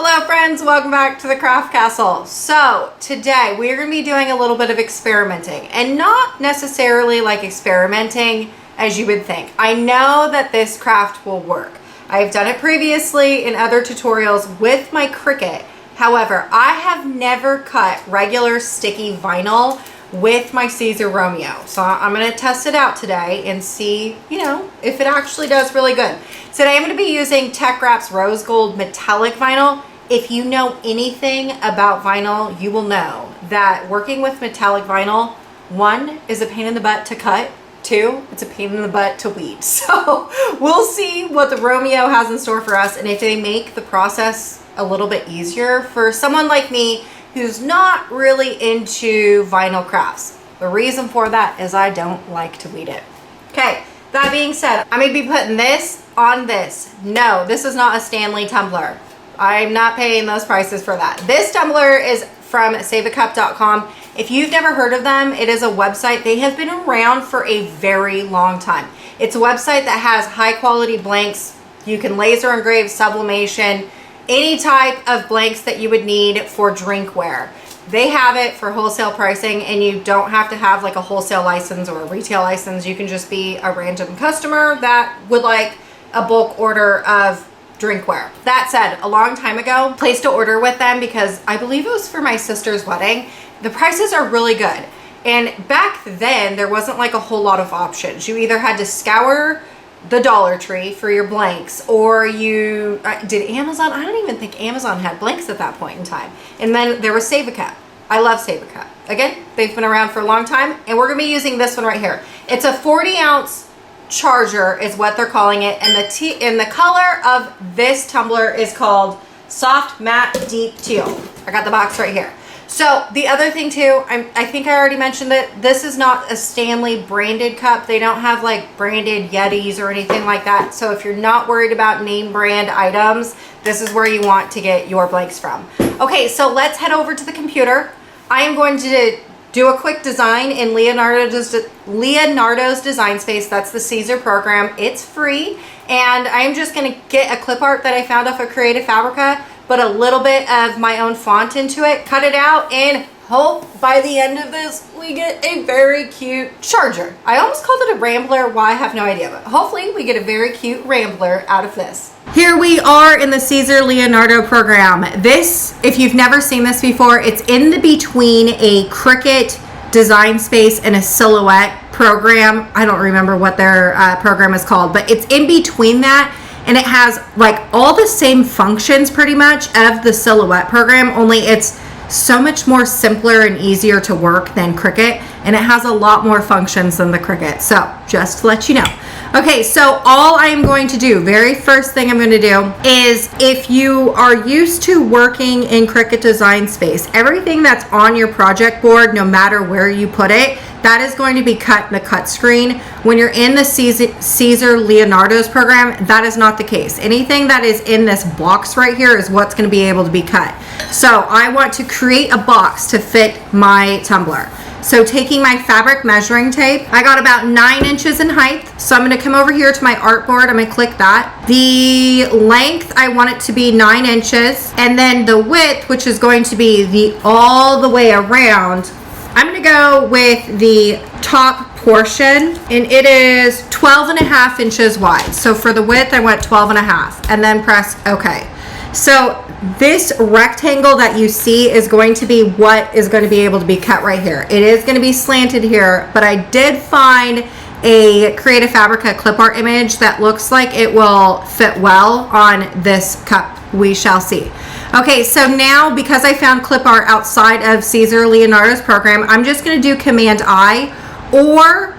Hello friends, welcome back to the Craft Castle. So today we're going to be doing a little bit of experimenting, and not necessarily like experimenting as you would think. I know that this craft will work. I've done it previously in other tutorials with my Cricut. However, I have never cut regular sticky vinyl with my Siser Romeo. So I'm going to test it out today and see, if it actually does really good. Today I'm going to be using Tech Wrap's Rose Gold Metallic Vinyl. If you know anything about vinyl, you will know that working with metallic vinyl, one, is a pain in the butt to cut. Two, it's a pain in the butt to weed. So we'll see what the Romeo has in store for us and if they make the process a little bit easier for someone like me who's not really into vinyl crafts. The reason for that is I don't like to weed it. Okay, that being said, I'm gonna be putting this on this. No, this is not a Stanley tumbler. I'm not paying those prices for that. This tumbler is from saveacup.com. If you've never heard of them, it is a website. They have been around for a very long time. It's a website that has high quality blanks. You can laser engrave, sublimation, any type of blanks that you would need for drinkware. They have it for wholesale pricing, and you don't have to have like a wholesale license or a retail license. You can just be a random customer that would like a bulk order of drinkware. That said, a long time ago, placed an order with them because I believe it was for my sister's wedding. The prices are really good. And back then, there wasn't like a whole lot of options. You either had to scour the Dollar Tree for your blanks, or you did Amazon. I don't even think Amazon had blanks at that point in time. And then there was Save a Cup. I love Save a Cup. Again, they've been around for a long time, and we're gonna be using this one right here. It's a 40-ounce charger is what they're calling it, and the color of this tumbler is called Soft Matte Deep Teal. I got the box right here. So the other thing too, I think I already mentioned it, this is not a Stanley branded cup. They don't have like branded Yetis or anything like that. So if you're not worried about name brand items, this is where you want to get your blanks from. Okay, so let's head over to the computer. I am going to do a quick design in Leonardo's Design Space. That's the Caesar program. It's free. And I'm just gonna get a clip art that I found off of Creative Fabrica, put a little bit of my own font into it, cut it out, and hope by the end of this we get a very cute charger. I almost called it a rambler. Why, I have no idea, but hopefully we get a very cute rambler out of this. Here we are in the Caesar Leonardo program. This, if you've never seen this before, it's in the between a Cricut Design Space and a Silhouette program. I don't remember what their program is called, but it's in between that. And it has like all the same functions pretty much of the Silhouette program, only it's so much more simpler and easier to work than Cricut, and it has a lot more functions than the Cricut. So just to let you know. Okay, so all I am going to do, very first thing I'm going to do is, if you are used to working in Cricut Design Space, everything that's on your project board, no matter where you put it, that is going to be cut in the cut screen. When you're in the Caesar Leonardo's program, that is not the case. Anything that is in this box right here is what's going to be able to be cut. So I want to create a box to fit my tumbler. So taking my fabric measuring tape, I got about 9 inches in height. So I'm going to come over here to my artboard. I'm going to click that. The length, I want it to be 9 inches. And then the width, which is going to be all the way around, I'm going to go with the top portion, and it is 12.5 inches wide. So for the width, I went 12.5, and then press OK. So this rectangle that you see is going to be what is going to be able to be cut right here. It is going to be slanted here, but I did find a Creative Fabrica clip art image that looks like it will fit well on this cup. We shall see. Okay, so now because I found clip art outside of Caesar Leonardo's program, I'm just going to do Command I, or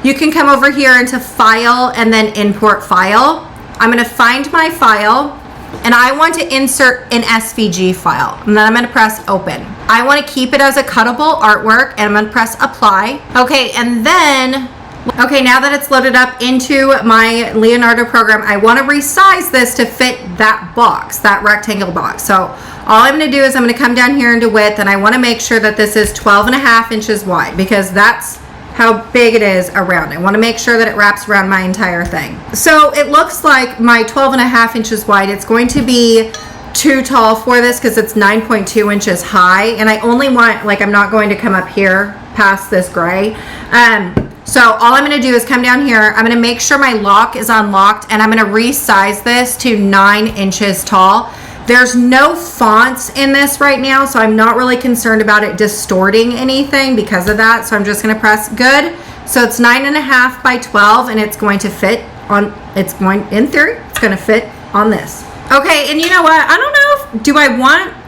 you can come over here into File and then Import File. I'm going to find my file, and I want to insert an SVG file, and then I'm going to press Open. I want to keep it as a cuttable artwork, and I'm going to press Apply. Okay, and then okay, now that it's loaded up into my Leonardo program, I want to resize this to fit that box, that rectangle box. So all I'm going to do is I'm going to come down here into width, and I want to make sure that this is 12.5 inches wide, because that's how big it is around. I want to make sure that it wraps around my entire thing. So it looks like my 12.5 inches wide, it's going to be too tall for this because it's 9.2 inches high, and I only want, like, I'm not going to come up here past this gray. So all I'm going to do is come down here. I'm going to make sure my lock is unlocked, and I'm going to resize this to 9 inches tall. There's no fonts in this right now, so I'm not really concerned about it distorting anything because of that. So I'm just going to press good. So it's 9.5 by 12, and it's going to fit on, in theory, it's going to fit on this. Okay, and you know what? I don't know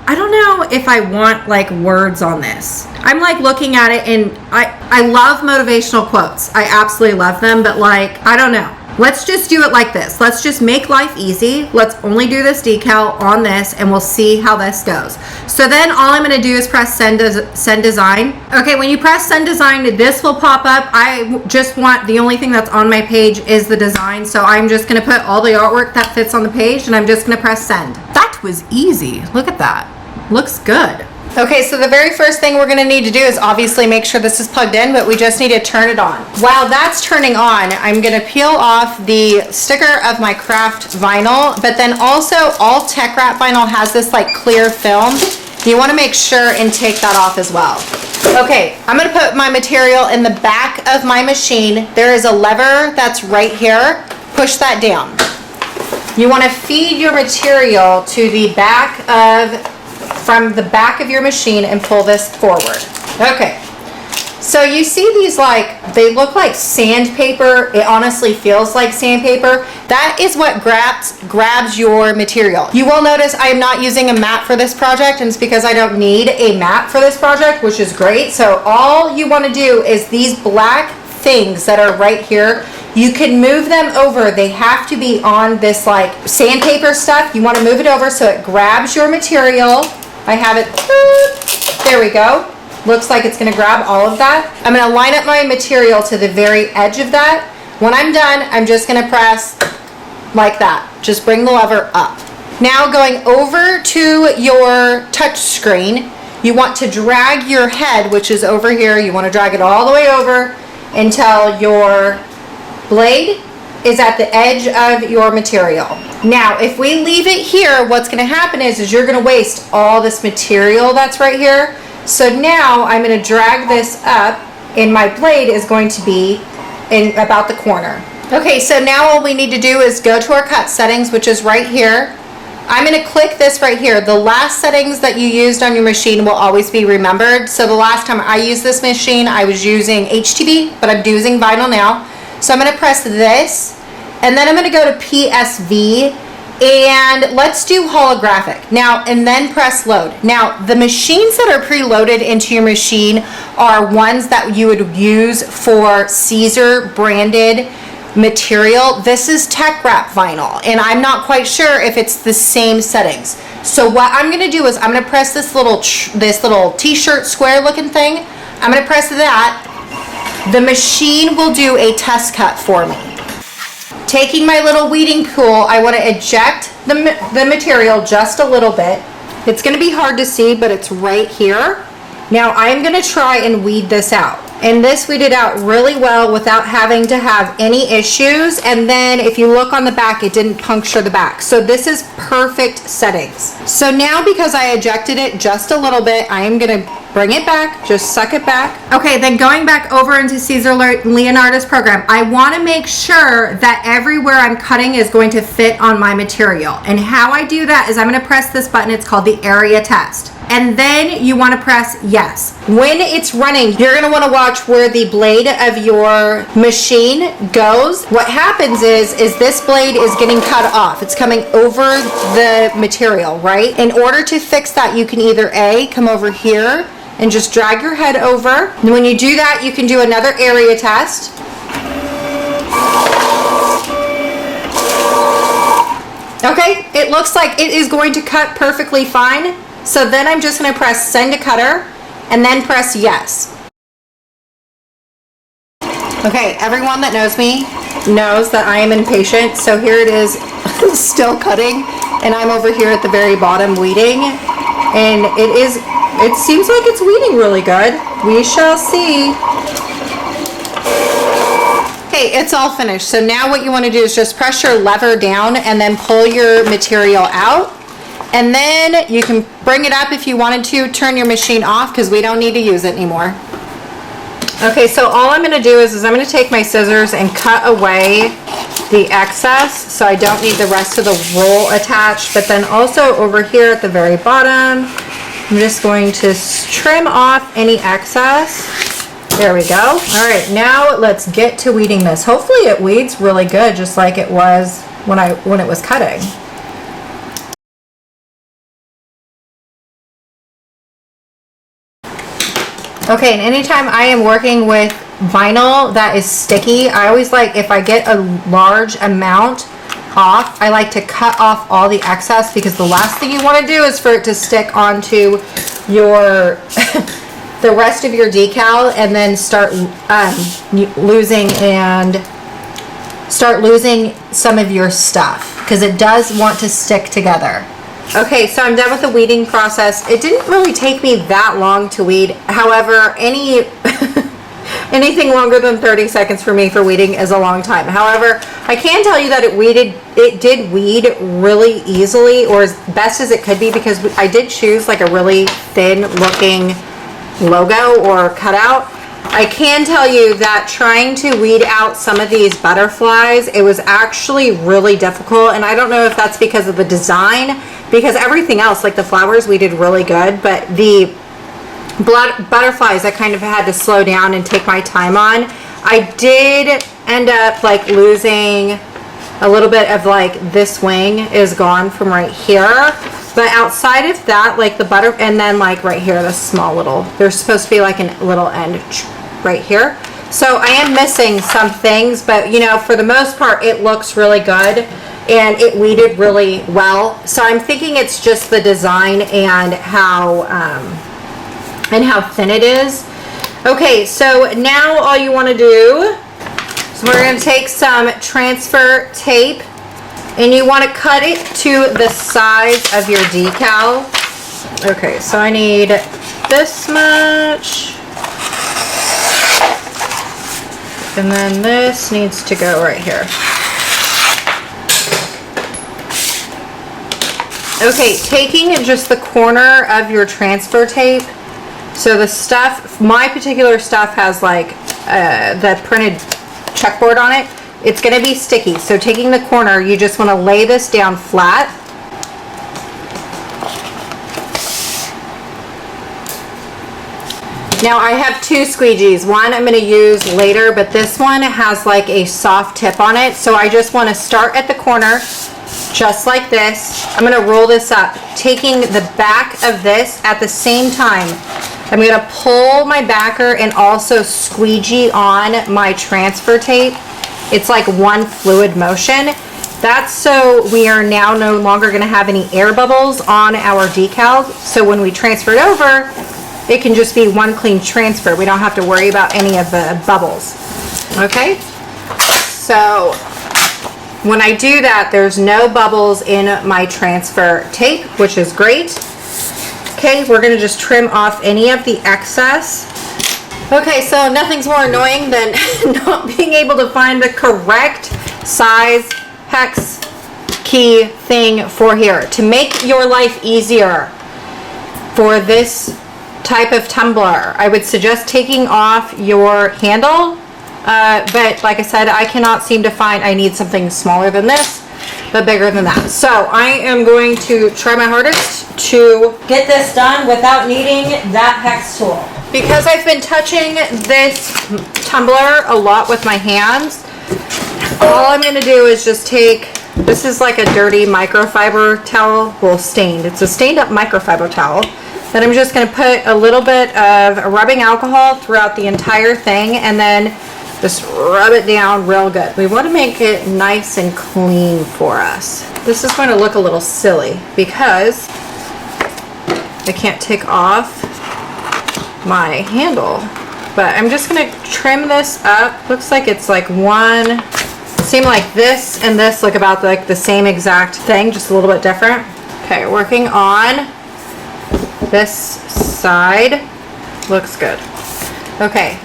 I don't know if I want like words on this. I'm like looking at it, and I love motivational quotes. I absolutely love them, but like, I don't know. Let's just do it like this. Let's just make life easy. Let's only do this decal on this, and we'll see how this goes. So then all I'm going to do is press send design. Okay, when you press send design, this will pop up. I just want, the only thing that's on my page is the design. So I'm just going to put all the artwork that fits on the page, and I'm just going to press send. That was easy. Look at that. Looks good. Okay, so the very first thing we're gonna need to do is obviously make sure this is plugged in, but we just need to turn it on. While that's turning on, I'm gonna peel off the sticker of my craft vinyl, but then also all tech wrap vinyl has this like clear film. You wanna make sure and take that off as well. Okay, I'm gonna put my material in the back of my machine. There is a lever that's right here. Push that down. You wanna feed your material to the back from the back of your machine and pull this forward. Okay, so you see these, like, they look like sandpaper. It honestly feels like sandpaper. That is what grabs your material. You will notice I am not using a mat for this project, and it's because I don't need a mat for this project, which is great. So all you want to do is these black things that are right here, you can move them over. They have to be on this like sandpaper stuff. You want to move it over so it grabs your material. I have it, there we go. Looks like it's gonna grab all of that. I'm gonna line up my material to the very edge of that. When I'm done, I'm just gonna press like that. Just bring the lever up. Now going over to your touch screen, you want to drag your head, which is over here. You wanna drag it all the way over until your blade is at the edge of your material. Now, if we leave it here, what's gonna happen is you're gonna waste all this material that's right here. So now I'm gonna drag this up, and my blade is going to be in about the corner. Okay, so now all we need to do is go to our cut settings, which is right here. I'm gonna click this right here. The last settings that you used on your machine will always be remembered. So the last time I used this machine, I was using HTB, but I'm using vinyl now. So I'm gonna press this, and then I'm gonna go to PSV, and let's do holographic. Now, and then press load. Now, the machines that are preloaded into your machine are ones that you would use for Caesar branded material. This is tech wrap vinyl, and I'm not quite sure if it's the same settings. So what I'm gonna do is I'm gonna press this little t-shirt square looking thing. I'm gonna press that. The machine will do a test cut for me. Taking my little weeding tool, I want to eject the material just a little bit. It's going to be hard to see, but it's right here. Now I'm going to try and weed this out. And this weeded out really well without having to have any issues. And then if you look on the back, it didn't puncture the back. So this is perfect settings. So now because I ejected it just a little bit, I am going to bring it back, just suck it back. Okay, then going back over into Siser Leonardo's program, I want to make sure that everywhere I'm cutting is going to fit on my material. And how I do that is I'm going to press this button. It's called the area test. And then you want to press yes. When it's running, you're going to want to watch where the blade of your machine goes. What happens is this blade is getting cut off. It's coming over the material, right? In order to fix that, you can either A, come over here and just drag your head over. And when you do that, you can do another area test. Okay, it looks like it is going to cut perfectly fine. So then I'm just going to press send to cutter and then press yes. Okay, everyone that knows me knows that I am impatient. So here it is still cutting, and I'm over here at the very bottom weeding, and it seems like it's weeding really good. We shall see. Okay, it's all finished. So now what you want to do is just press your lever down and then pull your material out. And then you can bring it up if you wanted to, turn your machine off because we don't need to use it anymore. Okay, so all I'm gonna do is I'm gonna take my scissors and cut away the excess so I don't need the rest of the roll attached, but then also over here at the very bottom, I'm just going to trim off any excess. There we go. All right, now let's get to weeding this. Hopefully it weeds really good, just like it was when it was cutting. Okay, and anytime I am working with vinyl that is sticky, I always like, if I get a large amount off, I like to cut off all the excess, because the last thing you want to do is for it to stick onto your the rest of your decal and then start losing some of your stuff, because it does want to stick together. Okay, so I'm done with the weeding process. It didn't really take me that long to weed. However, anything longer than 30 seconds for me for weeding is a long time. However, I can tell you that it did weed really easily, or as best as it could be, because I did choose like a really thin looking logo or cutout. I can tell you that trying to weed out some of these butterflies, it was actually really difficult, and I don't know if that's because of the design, because everything else, like the flowers, we did really good, but the butterflies I kind of had to slow down and take my time on. I did end up like losing a little bit of, like, this wing is gone from right here, but outside of that, like the butter, and then like right here, this small little, there's supposed to be like a little end right here, so I am missing some things, but you know, for the most part it looks really good and it weeded really well. So I'm thinking it's just the design and how thin it is. Okay, so now all you want to do is we're going to take some transfer tape, and you want to cut it to the size of your decal. Okay, so I need this much, and then this needs to go right here. Okay, taking just the corner of your transfer tape, so the stuff, my particular stuff has like the printed checkboard on it, it's going to be sticky, so taking the corner, you just want to lay this down flat. Now I have two squeegees. One I'm going to use later, but this one has like a soft tip on it, so I just want to start at the corner just like this. I'm going to roll this up, taking the back of this at the same time. I'm going to pull my backer and also squeegee on my transfer tape. It's like one fluid motion. That's so we are now no longer going to have any air bubbles on our decal. So when we transfer it over, it can just be one clean transfer. We don't have to worry about any of the bubbles. Okay? So when I do that, there's no bubbles in my transfer tape, which is great. Okay, we're going to just trim off any of the excess. Okay, so nothing's more annoying than not being able to find the correct size hex key thing for here. To make your life easier for this type of tumbler, I would suggest taking off your handle, but like I said, I cannot seem to find, I need something smaller than this, but bigger than that. So I am going to try my hardest to get this done without needing that hex tool. Because I've been touching this tumbler a lot with my hands, all I'm going to do is just take, this is like a dirty microfiber towel, well, stained. It's a stained up microfiber towel. Then I'm just going to put a little bit of rubbing alcohol throughout the entire thing, and then just rub it down real good. We want to make it nice and clean for us. This is going to look a little silly because I can't take off my handle, but I'm just going to trim this up. Looks like it's like one, seem like this and this look about like the same exact thing, just a little bit different. Okay, working on this side. Looks good. Okay.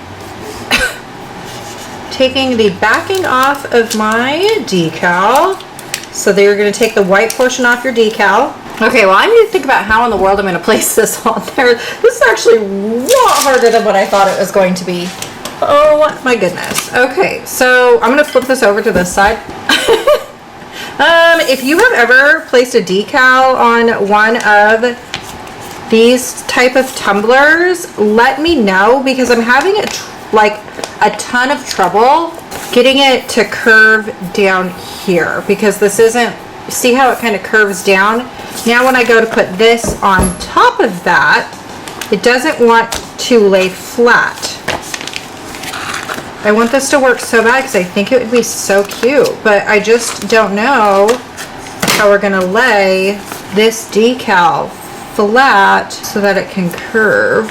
Taking the backing off of my decal. So you're going to take the white portion off your decal. Okay, well, I need to think about how in the world I'm going to place this on there. This is actually a lot harder than what I thought it was going to be. Oh my goodness. Okay, so I'm going to flip this over to this side. If you have ever placed a decal on one of these type of tumblers, let me know, because I'm having a ton of trouble getting it to curve down here, because this isn't, see how it kind of curves down? Now when I go to put this on top of that, it doesn't want to lay flat. I want this to work so bad because I think it would be so cute, but I just don't know how we're gonna lay this decal flat so that it can curve.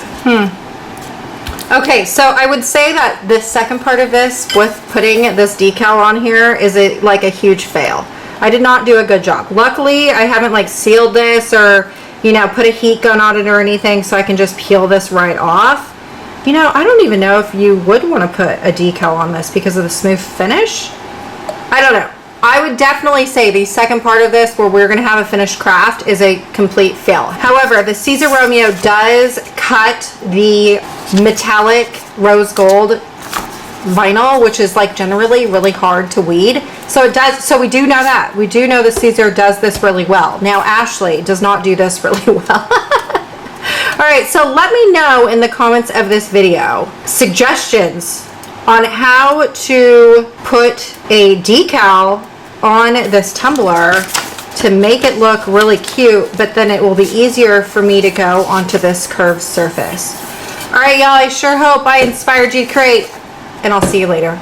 Okay, so I would say that the second part of this with putting this decal on here is like a huge fail. I did not do a good job. Luckily, I haven't like sealed this or, you know, put a heat gun on it or anything, so I can just peel this right off. You know, I don't even know if you would want to put a decal on this because of the smooth finish. I don't know. I would definitely say the second part of this, where we're going to have a finished craft, is a complete fail. However, the Siser Romeo does cut the metallic rose gold vinyl, which is like generally really hard to weed. So it does, so we do know that. We do know the Siser does this really well. Now Ashley does not do this really well. All right, so let me know in the comments of this video suggestions on how to put a decal on this tumbler to make it look really cute, but then it will be easier for me to go onto this curved surface. All right, y'all, I sure hope I inspired you to create, and I'll see you later.